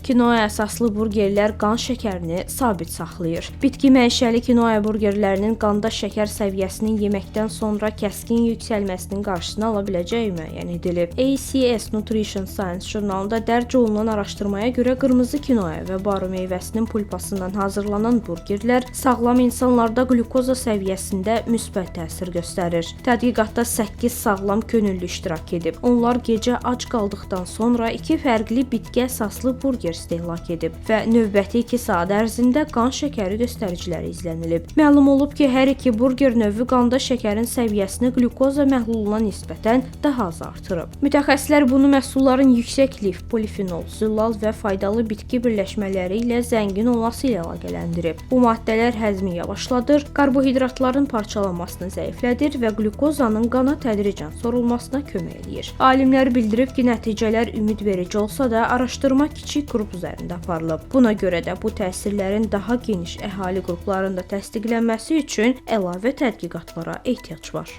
Kinoa əsaslı burgerlər qan şəkərini sabit saxlayır. Bitki mənşəli kinoa burgerlərinin qanda şəkər səviyyəsinin yeməkdən sonra kəskin yüksəlməsinin qarşısını ala biləcəyi müəyyən edilib. ACS Nutrition Science jurnalında dərc olunan araşdırmaya görə qırmızı kinoa və baru meyvəsinin pulpasından hazırlanan burgerlər sağlam insanlarda qlükoza səviyyəsində müsbət təsir göstərir. Tədqiqatda 8 sağlam könüllü iştirak edib. Onlar gecə ac qaldıqdan sonra 2 fərqli bitki əsaslı burger istehlak edib və növbəti 2 saat ərzində qan şəkəri göstəriciləri izlənilib. Məlum olub ki, hər iki burger növü qanda şəkərin səviyyəsini qlükoza məhluluna nisbətən daha az artırıb. Mütəxəssislər bunu məhsulların yüksək lif, polifenol, zülal və faydalı bitki birləşmələri ilə zəngin olması ilə əlaqələndirib. Bu maddələr həzmi yavaşladır, karbohidratların parçalanmasını zəiflədir və qlükozanın qana tədricən sorulmasına kömək edir. Alimlər bildirib ki, nəticələr ümidverici olsa da, araşdırma kiçik qrup üzərində aparılıb. Buna görə də bu təsirlərin daha geniş əhali qruplarında təsdiqlənməsi üçün əlavə tədqiqatlara ehtiyac var.